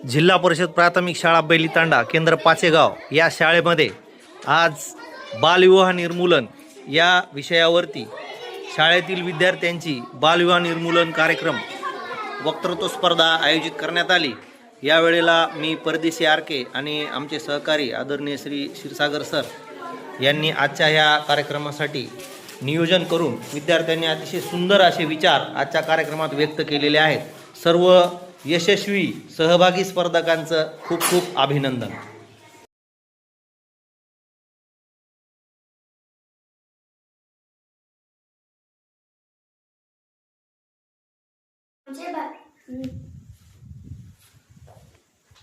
जिल्हा परिषद प्राथमिक शाळा बैलीतांडा केंद्र पाचेगाव या शाळेमध्ये आज बालविवाह निर्मूलन या विषयावरती शाळेतील विद्यार्थ्यांची बालविवाह निर्मूलन कार्यक्रम वक्तृत्व स्पर्धा आयोजित करण्यात आली। यावेळेला मी परदेशी आरके आणि आमचे सहकारी आदरणीय श्री क्षीरसागर सर यांनी आजच्या ह्या कार्यक्रमासाठी नियोजन करून विद्यार्थ्यांनी अतिशय सुंदर असे विचार आजच्या कार्यक्रमात व्यक्त केलेले आहेत। सर्व यशस्वी सहभागी स्पर्धकांचं खूप खूप अभिनंदन।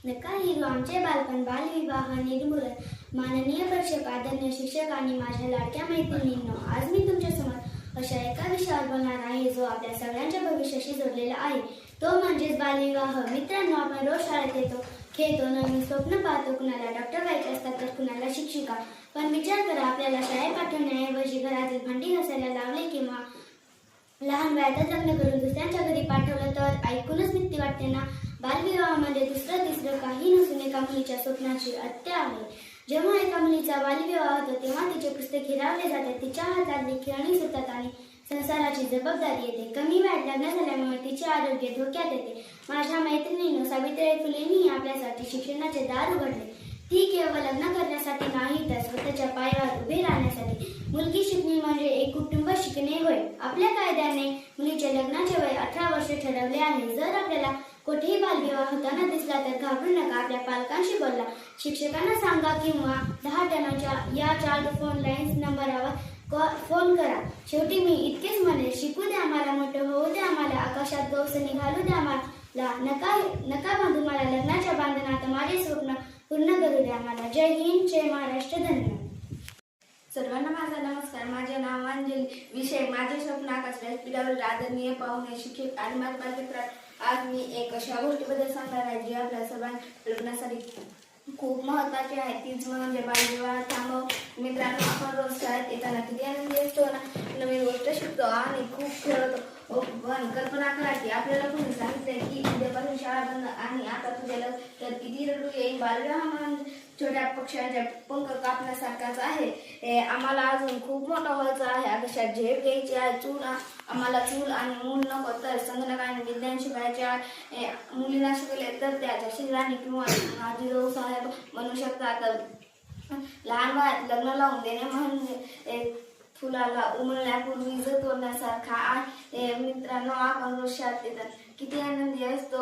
नका हिरो आमचे बालपण बालविवाह निर्मूलन। माननीय प्रेक्षक, आदरणीय शिक्षक आणि माझ्या लाडक्या मैत्रिणींनो, आज मी तुमच्यासमोर अशा एका विषयावर बोलणार आहे जो आपल्या सगळ्यांच्या भविष्याशी जोडलेला आहे, तो म्हणजेच बालविवाह। मित्रांनो, आपण रोज शाळेत येतो, खेळतो, नवीन स्वप्न पाहतो, कुणाला डॉक्टर व्हायचे असतात तर कुणाला शिक्षिका। पण विचार करा, आपल्याला शाळेत पाठवण्याऐवजी घरातील भांडी घासायला लावले किंवा लहान वयातच लग्न करून दुसऱ्यांच्या घरी पाठवलं तर ऐकूनच भीती वाटते ना। बालविवाहामध्ये दुसरं तिसरं काही नसून एका मुलीच्या स्वप्नाची हत्या आहे। जेव्हा एका मुलीचा बालविवाह होतो तेव्हा तिचे पुस्तक हिरावले जाते, तिच्या हातातली खेळणी सुटतात आणि संसाराची जबाबदारी येते। कमी वयात लग्न झाल्यामुळे तिचे आरोग्य धोक्यात येते। माझ्या मैत्रिणींनो, सावित्रीबाई फुलेंनी आपल्यासाठी शिक्षणाचे दार उघडले। ती केवळ लग्न करण्यासाठी नाही तर स्वतःच्या पायावर उभे राहण्यासाठी। मुलगी शिकणे म्हणजे एक कुटुंब शिकणे होय। आपल्या कायद्याने मुलीचे लग्नाचे वय 18 वर्ष ठरवले आहे। जर आपल्याला कोठेही बालविवाह होताना दिसला तर घाबरू नका, आपल्या पालकांशी बोला, शिक्षकांना सांगा किंवा 10 टनाच्या या चाइल्ड फोन लाईन्स नंबरवर फोन करा। शेवटी मी इतकेच म्हणेन, शिकू द्या आम्हाला, मोठं होऊ द्या आम्हाला, आकाशात गवसणी घालू द्या आम्हाला, नका बांधू मला लग्नाच्या बांधणात, माझे स्वप्न पूर्ण करू द्या आम्हाला। जय हिंद, जय महाराष्ट्र, धन्यवाद। सर्वांना माझा नमस्कार। माझे नाव अंजली। विषय माझे स्वप्न आकाश व्यासपीठावर। आदरणीय पाहुणे, शिक्षक आणि माझे मित्र, आज मी एक अशा गोष्टीबद्दल सांगणार आहे जी आपल्या सर्वांना लग्नासाठी खूप महत्त्वाची आहे, तीच म्हणजे बालविवाह थांबव। मित्रांनो, आपण रोज शाळेत येताना किती आनंदी असतो ना, नवीन गोष्ट शिकतो आणि खूप खेळतो। पण कल्पना करा की आपल्याला कोणी सांगितले की उद्यापासून शाळा बंद आणि आता तुझ्या तर किती रडू येईल। बालविवाह म्हणजे छोट्या पक्ष्यांच्या पंख कापण्यासारखाच आहे। आम्हाला अजून खूप मोठा व्हायचं आहे, आकाशात झेप घ्यायची आहे, आम्हाला चूल आणि मूल नको तर संगणक आणि विज्ञान शिकायचे आहे। मुलींना शिकले तर त्याच्या शरीराने किंवा आजीजाऊ साहेब बनू शकतात। लहान वयात लग्न लावून देणे म्हणजे फुलाला उमलण्यापूर्वी तोडण्यासारखा आहे। मित्रांनो, आपण रोज शाळेत येतात किती आनंदी असतो।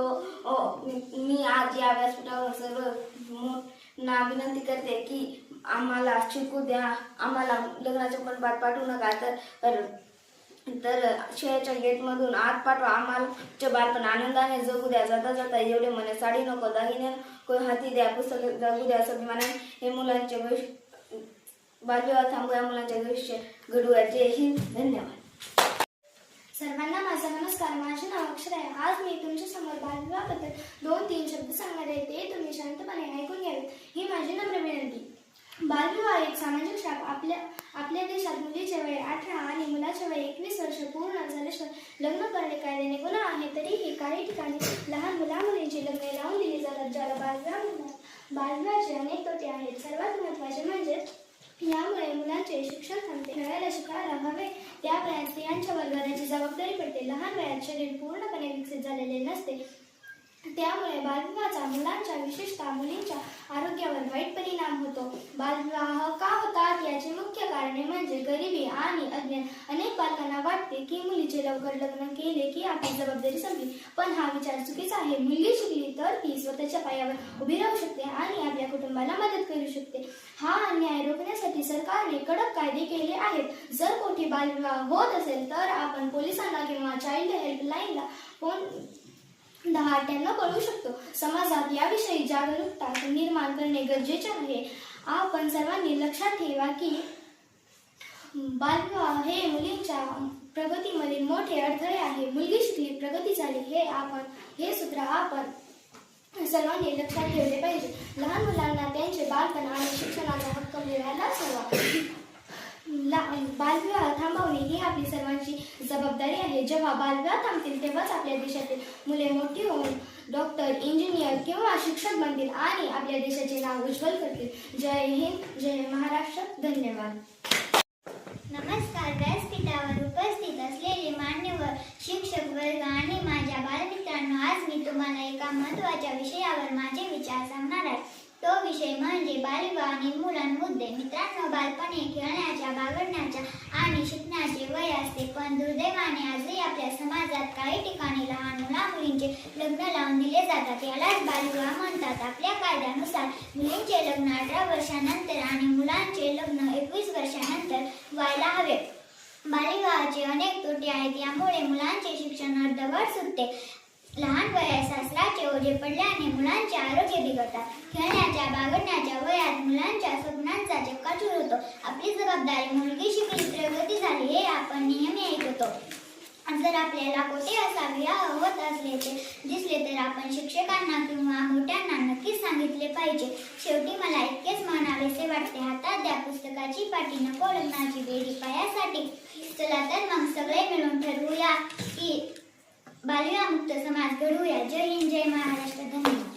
मी आज या व्यासपीठावर सर्व ना विनंती करते की आम्हाला शिकू द्या, आम्हाला लग्नाच्या मंडपात पाठवू नका, तर शाळेच्या गेटमधून आत पाठवा, आम्हाला बालपण आनंदाने जगू द्या। जाता जाता एवढे म्हणे साडी नको, दागिने नको, हाती द्या, पुस्तक जगू द्या स्वाभिमानाने। हे मुलांचे भविष्य, बालविवाह थांबवूया, मुलांचे भविष्य घडवूया। जय हिंद, धन्यवाद। सर्वांना माझा नमस्कार। माझे नाव अक्षर आहे। आज मी तुमच्या समोर बालविवाहाबद्दल 2-3 शब्द सांगणार आहे, ते तुम्ही शांतपणे ऐकून घ्यावेत, ही माझी नम्र विनंती। बालविवाह एक सामाजिक शाप। आपल्या देशात मुलीचे वय 18 आणि मुलाचे वय 21 वर्ष पूर्ण झाल्याशिवाय लग्न करणे कायद्याने गुन्हा आहे। तरीही काही ठिकाणी लहान मुला-मुलींची लग्ने लावून दिली जातात, ज्याला बालविवाह म्हणतात। बालविवाहाचे अनेक तोटे आहेत। सर्वात महत्त्वाचे म्हणजे यामुळे मुलांचे शिक्षण थांबते, खेळायला शिकायला हवे त्यापर्यंत स्त्रियांच्यावर घराची जबाबदारी पडते। लहान वयात शरीर पूर्णपणे विकसित झालेले नसते, त्यामुळे बालविवाहाचा मुलांच्या, विशेषतः मुलींच्या आरोग्यावर वाईट परिणाम होतो। बालविवाह का होतात याचे मुख्य कारणे म्हणजे गरिबी आणि अज्ञान। अनेक पालकांना वाटते की मुलीचे लवकर लग्न केले की आपली जबाबदारी संपली, पण हा विचार चुकीचा आहे। मुलगी शिकली तर ती स्वतःच्या पायावर उभी राहू शकते आणि आपल्या कुटुंबाला मदत करू शकते। हा अन्याय रोखण्यासाठी सरकारने कडक कायदे केले आहेत। जर कोठी बालविवाह होत असेल तर आपण पोलिसांना किंवा चाइल्ड हेल्पलाईनला फोन 1098 कळवू शकतो। समाजात याविषयी जागरूकता निर्माण करणे गरजेचे आहे। आपण सर्वांनी लक्षात ठेवा की बालविवाह हे मुलींच्या प्रगतीमधील मोठे अडथळे आहे। मुलगी शिकली, प्रगती झाली, हे सूत्र आपण सर्वांनी लक्षात ठेवले पाहिजे। लहान मुलांना त्यांचे बालपण आणि शिक्षणाचा हक्क मिळायलाच हवा। बालविवाह थांबवणे ही आपली सर्वांची जबाबदारी आहे। जेव्हा बालविवाह थांबतील तेव्हाच आपल्या देशातील मुले मोठी होऊन डॉक्टर, इंजिनियर, किंवा शिक्षक बनतील आणि आपल्या देशाचे नाव उज्ज्वल करतील. जय हिंद, जय महाराष्ट्र. धन्यवाद. नमस्कार. व्यासपीठावर उपस्थित असलेले मान्यवर शिक्षक वर्ग आणि माझ्या बालमित्रांनो, आज मी तुम्हाला एका महत्त्वाच्या विषयावर माझे विचार सांगणार आहे. तो विषय म्हणजे बालविवाह निर्मूलन मुद्दे. मित्रांनो, बालपण हे खेळण्याच्या, बागडण्याच्या आणि शिकण्याचे वय असते, पण दुर्दैवाने आजही आपल्या समाजात काही ठिकाणी लहान मुला-मुलींचे लग्न लावून दिले जातात. यालाच बालविवाह म्हणतात. आपल्या कायद्यानुसार मुलींचे लग्न 18 वर्षानंतर आणि मुलांचे लग्न 21 वर्षानंतर व्हायला हवे. बालविवाहाचे अनेक तोटे आहेत. यामुळे मुलांचे शिक्षण अर्धवट सुटते. लहान वयात सासराचे ओझे पडल्याने मुलांचे आरोग्य बिघडतात. खेळण्याच्या, बागडण्याच्या वयात मुलांच्या स्वप्नांचा चक्काचूर होतो. आपली जबाबदारी, मुलगी शिकली, प्रगती झाली, हे आपण नेहमी ऐकतो. जर आपल्याला कोठे असा विवाह होत दिसले तर आपण शिक्षकांना किंवा मोठ्यांना नक्कीच सांगितले पाहिजे. शेवटी मला इतकेच म्हणावेसे वाटते, हातात द्या पुस्तकाची पाटी, नको लग्नाची बेडी पायासाठी. चला तर मग सगळे मिळून ठरवूया की बालविवाहमुक्त समाज घडवूया. जय हिंद, जय महाराष्ट्र. धन्यवाद.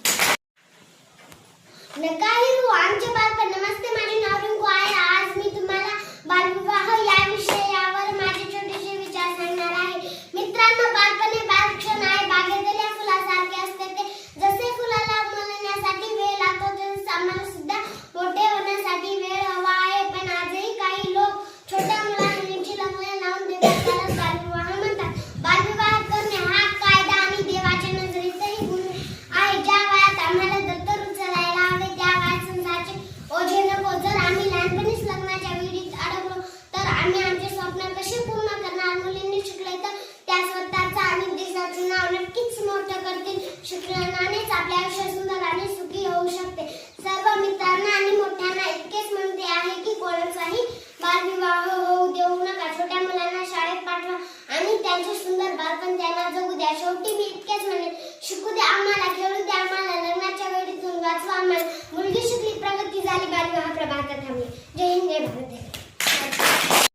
नका हिरू आमचे बालपण. नमस्ते, माझे नाव रिंकू आहे. आज मी तुम्हाला बालविवाह या विषयावर माझे छोटेसे विचार सांगणार आहे. मित्रांनो, बालपण हे बालक्षण आहे. बागेतल्या फुलासारखे असते. ते जसे फुलाला उमलण्यासाठी वेळ लागतो, तसेच आम्हाला सुद्धा मोठे होण्यासाठी वेळ हवा आहे. पण आजही काही लोक छोट्या मुलांची लग्न लावून देतात, त्याला बालविवाह म्हणतात. बालविवाह करणे हा कायदा आणि देवाच्या नजरेतही गुन्हा आहे. ज्या वयात आम्हाला दत्तर उचलायला हवे त्या वयात संसाराचे ओझे नको. जर आम्ही लहानपणीच लग्नाच्या वेळीच अडकलो तर आम्ही आमचे स्वप्न कसे पूर्ण करणार? मुलींनी शिकले तर त्या स्वतःचं आणि देशाचं नाव नक्कीच मोठं करतील. शिक्षणानेच आपले आयुष्य सुंदर आणि सुखी होऊ शकते. सर्व मित्रांना आणि मोठ्यांना इतकेच म्हणते आहे की कोणाचाही बालविवाह होऊ देऊ नका. छोट्या मुलांना शाळेत पाठवा आणि त्यांचे सुंदर बालपण त्यांना जगू द्या. शेवटी मी इतकेच म्हणेन, शिकू द्या आम्हाला, खेळू द्या आम्हाला, लग्नाच्या वेळीतून